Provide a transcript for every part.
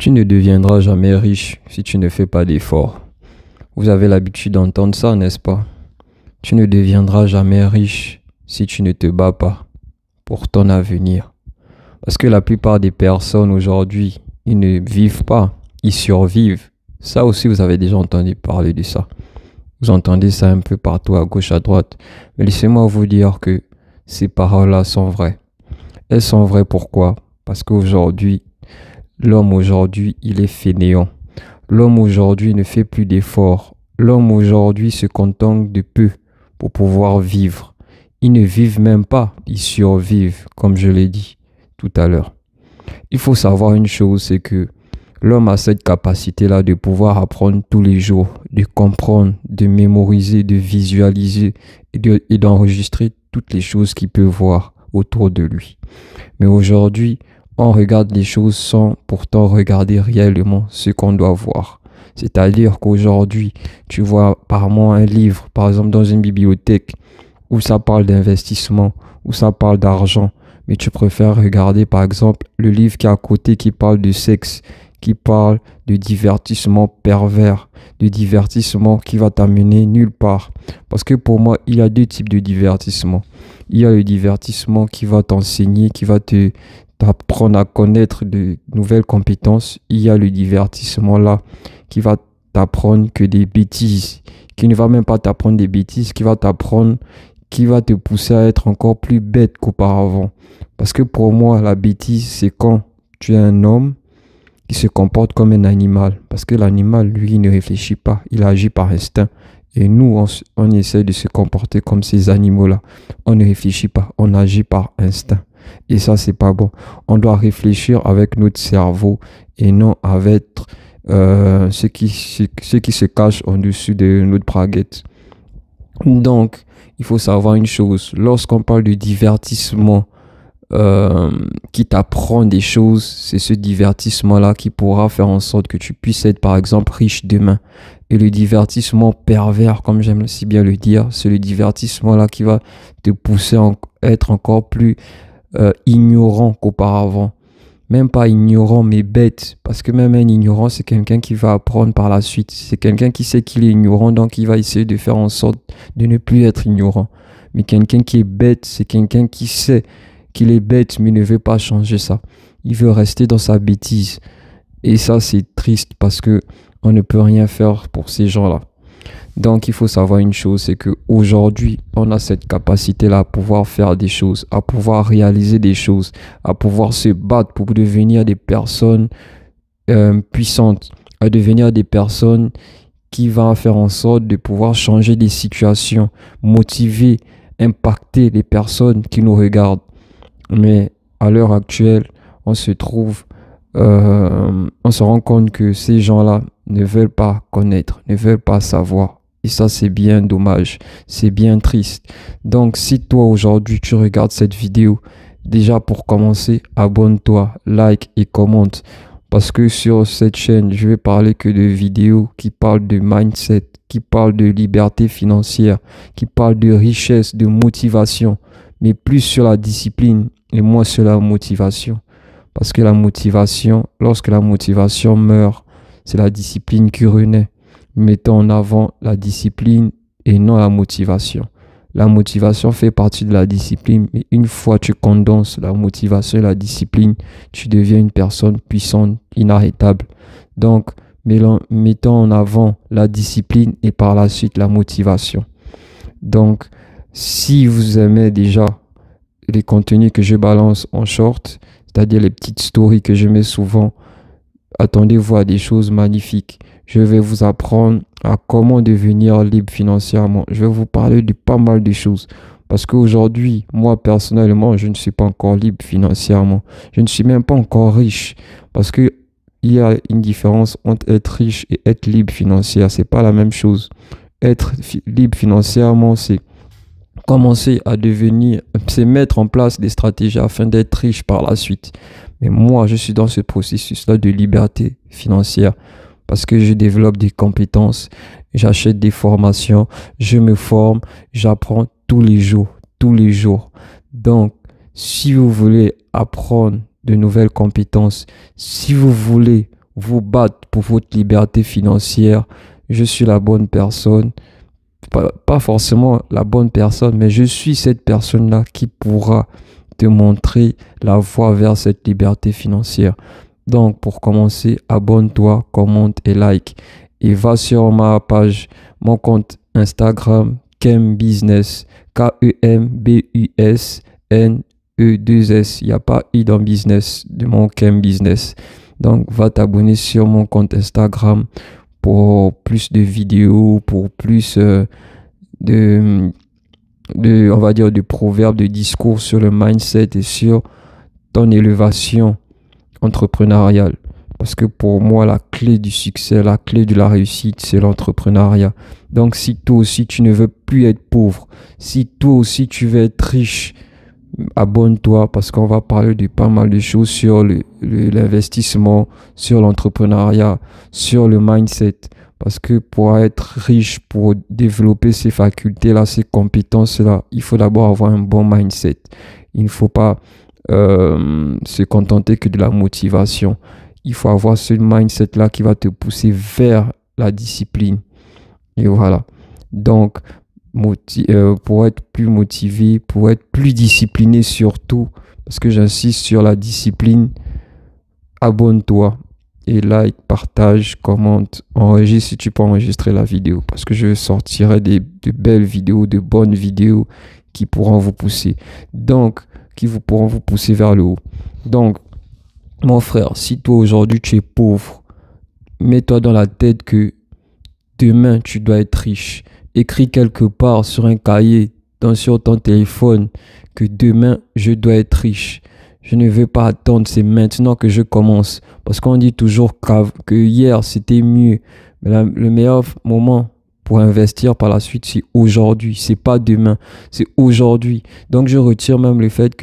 Tu ne deviendras jamais riche si tu ne fais pas d'efforts. Vous avez l'habitude d'entendre ça, n'est-ce pas? Tu ne deviendras jamais riche si tu ne te bats pas pour ton avenir. Parce que la plupart des personnes aujourd'hui, ils ne vivent pas, ils survivent. Ça aussi, vous avez déjà entendu parler de ça. Vous entendez ça un peu partout, à gauche, à droite. Mais laissez-moi vous dire que ces paroles-là sont vraies. Elles sont vraies pourquoi? Parce qu'aujourd'hui, l'homme aujourd'hui, il est fainéant. L'homme aujourd'hui ne fait plus d'efforts. L'homme aujourd'hui se contente de peu pour pouvoir vivre. Ils ne vivent même pas, ils survivent, comme je l'ai dit tout à l'heure. Il faut savoir une chose, c'est que l'homme a cette capacité-là de pouvoir apprendre tous les jours, de comprendre, de mémoriser, de visualiser et d'enregistrer toutes les choses qu'il peut voir autour de lui. Mais aujourd'hui, on regarde les choses sans pourtant regarder réellement ce qu'on doit voir. C'est-à-dire qu'aujourd'hui, tu vois par moi un livre, par exemple dans une bibliothèque, où ça parle d'investissement, où ça parle d'argent, mais tu préfères regarder par exemple le livre qui est à côté qui parle de sexe, qui parle de divertissement pervers, de divertissement qui va t'amener nulle part. Parce que pour moi, il y a deux types de divertissement. Il y a le divertissement qui va t'enseigner, qui va t'apprendre à connaître de nouvelles compétences. Il y a le divertissement là qui va t'apprendre que des bêtises, qui ne va même pas t'apprendre des bêtises, qui va t'apprendre, qui va te pousser à être encore plus bête qu'auparavant. Parce que pour moi, la bêtise, c'est quand tu es un homme qui se comporte comme un animal. Parce que l'animal, lui, il ne réfléchit pas, il agit par instinct. Et nous, on essaie de se comporter comme ces animaux-là. On ne réfléchit pas, on agit par instinct. Et ça, c'est pas bon. On doit réfléchir avec notre cerveau et non avec ce qui se cache en dessus de notre braguette. Donc, il faut savoir une chose. Lorsqu'on parle de divertissement qui t'apprend des choses, c'est ce divertissement-là qui pourra faire en sorte que tu puisses être, par exemple, riche demain. Et le divertissement pervers, comme j'aime si bien le dire, c'est le divertissement-là qui va te pousser à être encore plus ignorant qu'auparavant. Même pas ignorant, mais bête. Parce que même un ignorant, c'est quelqu'un qui va apprendre par la suite. C'est quelqu'un qui sait qu'il est ignorant, donc il va essayer de faire en sorte de ne plus être ignorant. Mais quelqu'un qui est bête, c'est quelqu'un qui sait qu'il est bête, mais ne veut pas changer ça. Il veut rester dans sa bêtise. Et ça, c'est triste parce que on ne peut rien faire pour ces gens-là. Donc, il faut savoir une chose, c'est qu'aujourd'hui, on a cette capacité-là à pouvoir faire des choses, à pouvoir réaliser des choses, à pouvoir se battre pour devenir des personnes puissantes, à devenir des personnes qui vont faire en sorte de pouvoir changer des situations, motiver, impacter les personnes qui nous regardent. Mais à l'heure actuelle, on se rend compte que ces gens-là ne veulent pas connaître, ne veulent pas savoir. Et ça, c'est bien dommage, c'est bien triste. Donc, si toi, aujourd'hui, tu regardes cette vidéo, déjà pour commencer, abonne-toi, like et commente. Parce que sur cette chaîne, je vais parler que de vidéos qui parlent de mindset, qui parlent de liberté financière, qui parlent de richesse, de motivation, mais plus sur la discipline et moins sur la motivation. Parce que la motivation, lorsque la motivation meurt, c'est la discipline qui renaît. Mettons en avant la discipline et non la motivation. La motivation fait partie de la discipline, mais une fois tu condenses la motivation et la discipline, tu deviens une personne puissante, inarrêtable. Donc, mettons en avant la discipline et par la suite la motivation. Donc, si vous aimez déjà les contenus que je balance en short, c'est-à-dire les petites stories que je mets souvent, attendez-vous à des choses magnifiques. Je vais vous apprendre à comment devenir libre financièrement. Je vais vous parler de pas mal de choses. Parce qu'aujourd'hui, moi personnellement, je ne suis pas encore libre financièrement. Je ne suis même pas encore riche. Parce qu'il y a une différence entre être riche et être libre financièrement. C'est pas la même chose. Être libre financièrement, c'est commencer à devenir, c'est mettre en place des stratégies afin d'être riche par la suite. Mais moi, je suis dans ce processus-là de liberté financière parce que je développe des compétences, j'achète des formations, je me forme, j'apprends tous les jours, tous les jours. Donc, si vous voulez apprendre de nouvelles compétences, si vous voulez vous battre pour votre liberté financière, je suis la bonne personne. Pas forcément la bonne personne, mais je suis cette personne-là qui pourra te montrer la voie vers cette liberté financière. Donc, pour commencer, abonne-toi, commente et like. Et va sur ma page, mon compte Instagram, Kem Business, KEMBUSNE2S. Il n'y a pas I dans business, de mon Kem Business. Donc, va t'abonner sur mon compte Instagram pour plus de vidéos, pour plus de, on va dire, de proverbes, de discours sur le mindset et sur ton élévation entrepreneuriale. Parce que pour moi, la clé du succès, la clé de la réussite, c'est l'entrepreneuriat. Donc, si toi aussi, tu ne veux plus être pauvre, si toi aussi, tu veux être riche, abonne-toi parce qu'on va parler de pas mal de choses sur l'investissement, sur l'entrepreneuriat, sur le mindset. Parce que pour être riche, pour développer ces facultés-là, ces compétences-là, il faut d'abord avoir un bon mindset. Il ne faut pas se contenter que de la motivation. Il faut avoir ce mindset-là qui va te pousser vers la discipline. Et voilà. Donc, pour être plus motivé, pour être plus discipliné surtout, parce que j'insiste sur la discipline, abonne-toi et like, partage, commente, enregistre si tu peux enregistrer la vidéo, parce que je sortirai de belles vidéos, de bonnes vidéos qui pourront vous pousser. Donc, pourront vous pousser vers le haut. Donc, mon frère, si toi aujourd'hui tu es pauvre, mets-toi dans la tête que demain tu dois être riche. Écris quelque part sur un cahier, sur ton téléphone, que demain je dois être riche. Je ne veux pas attendre, c'est maintenant que je commence. Parce qu'on dit toujours que hier c'était mieux. Mais le meilleur moment pour investir par la suite, c'est aujourd'hui. C'est pas demain, c'est aujourd'hui. Donc je retire même le fait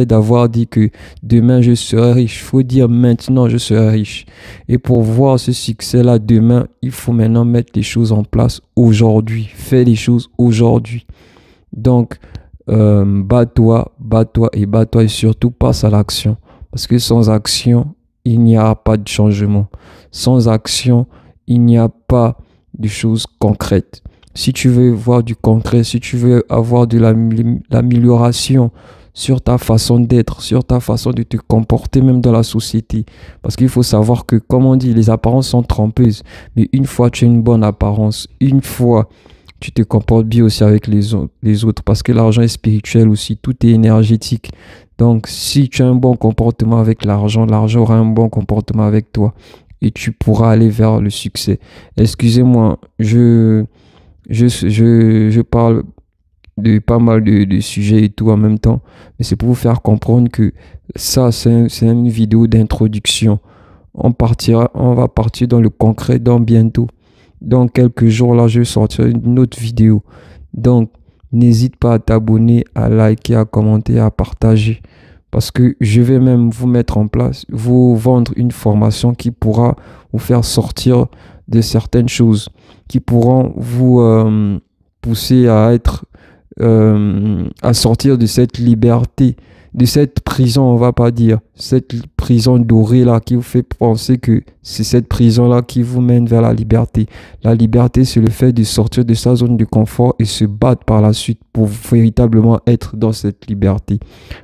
d'avoir dit que demain je serai riche. Il faut dire maintenant je serai riche. Et pour voir ce succès-là demain, il faut maintenant mettre les choses en place aujourd'hui. Fais les choses aujourd'hui. Donc, bats-toi et surtout passe à l'action. Parce que sans action, il n'y a pas de changement. Sans action, il n'y a pas de choses concrètes. Si tu veux voir du concret, si tu veux avoir de l'amélioration sur ta façon d'être, sur ta façon de te comporter même dans la société. Parce qu'il faut savoir que, comme on dit, les apparences sont trompeuses. Mais une fois tu as une bonne apparence, une fois tu te comportes bien aussi avec les autres, parce que l'argent est spirituel aussi, tout est énergétique. Donc, si tu as un bon comportement avec l'argent, l'argent aura un bon comportement avec toi et tu pourras aller vers le succès. Excusez-moi, je parle de pas mal de sujets et tout en même temps, mais c'est pour vous faire comprendre que ça, c'est une vidéo d'introduction. On va partir dans le concret dans bientôt. Dans quelques jours, là, je sortirai une autre vidéo. Donc, n'hésite pas à t'abonner, à liker, à commenter, à partager. Parce que je vais même vous mettre en place, vous vendre une formation qui pourra vous faire sortir de certaines choses, qui pourront vous pousser à sortir de cette liberté, de cette prison, on va pas dire, cette prison dorée là qui vous fait penser que c'est cette prison là qui vous mène vers la liberté. La liberté, c'est le fait de sortir de sa zone de confort et se battre par la suite pour véritablement être dans cette liberté.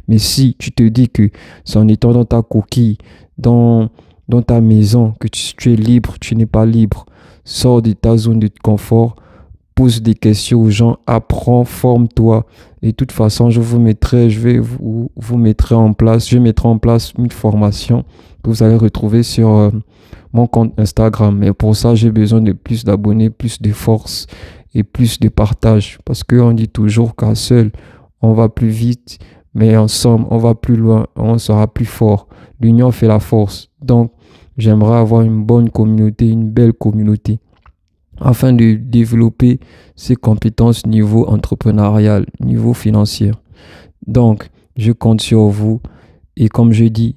Mais si tu te dis que c'est en étant dans ta coquille, dans ta maison, que tu es libre, tu n'es pas libre, sors de ta zone de confort, pose des questions aux gens, apprends, forme-toi. Et de toute façon, je mettrai en place une formation que vous allez retrouver sur mon compte Instagram. Mais pour ça, j'ai besoin de plus d'abonnés, plus de force et plus de partage. Parce qu'on dit toujours qu'à seul, on va plus vite, mais ensemble, on va plus loin, on sera plus fort. L'union fait la force. Donc, j'aimerais avoir une bonne communauté, une belle communauté, afin de développer ses compétences niveau entrepreneurial, niveau financier. Donc, je compte sur vous. Et comme je dis,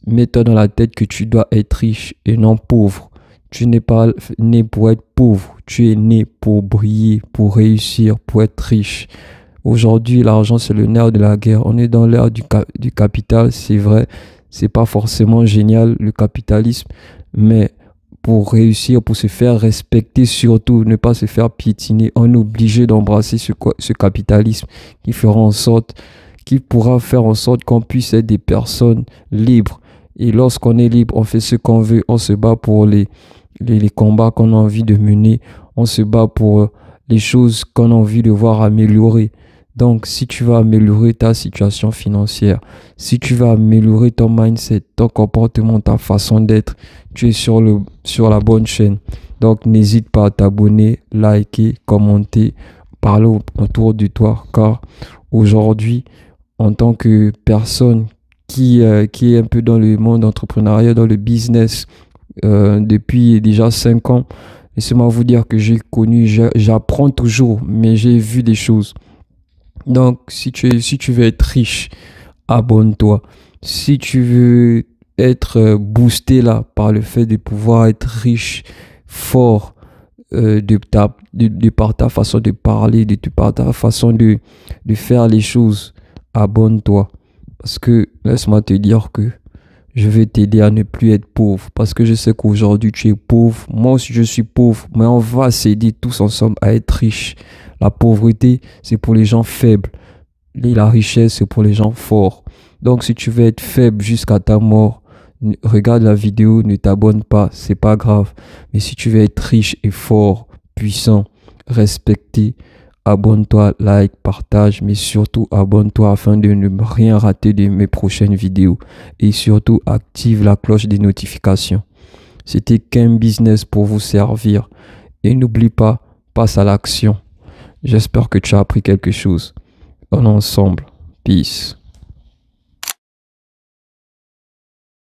mets-toi dans la tête que tu dois être riche et non pauvre. Tu n'es pas né pour être pauvre. Tu es né pour briller, pour réussir, pour être riche. Aujourd'hui, l'argent, c'est le nerf de la guerre. On est dans l'ère du capital, c'est vrai. C'est pas forcément génial, le capitalisme. Mais pour réussir, pour se faire respecter, surtout ne pas se faire piétiner, on est obligé d'embrasser ce capitalisme qui pourra faire en sorte qu'on puisse être des personnes libres. Et lorsqu'on est libre, on fait ce qu'on veut, on se bat pour les combats qu'on a envie de mener, on se bat pour les choses qu'on a envie de voir améliorer. Donc, si tu vas améliorer ta situation financière, si tu vas améliorer ton mindset, ton comportement, ta façon d'être, tu es sur la bonne chaîne. Donc, n'hésite pas à t'abonner, liker, commenter, parler autour de toi. Car aujourd'hui, en tant que personne qui est un peu dans le monde entrepreneurial, dans le business, depuis déjà 5 ans, laissez-moi vous dire que j'apprends toujours, mais j'ai vu des choses. Donc, si tu veux être riche, abonne-toi. Si tu veux être boosté là par le fait de pouvoir être riche, fort, de par ta façon de parler, par ta façon de faire les choses, abonne-toi. Parce que laisse-moi te dire que je vais t'aider à ne plus être pauvre. Parce que je sais qu'aujourd'hui tu es pauvre. Moi aussi je suis pauvre. Mais on va s'aider tous ensemble à être riches. La pauvreté, c'est pour les gens faibles. Et la richesse, c'est pour les gens forts. Donc si tu veux être faible jusqu'à ta mort, regarde la vidéo, ne t'abonne pas, c'est pas grave. Mais si tu veux être riche et fort, puissant, respecté, abonne-toi, like, partage, mais surtout abonne-toi afin de ne rien rater de mes prochaines vidéos. Et surtout active la cloche des notifications. C'était qu'un business pour vous servir. Et n'oublie pas, passe à l'action. J'espère que tu as appris quelque chose. On est ensemble. Peace.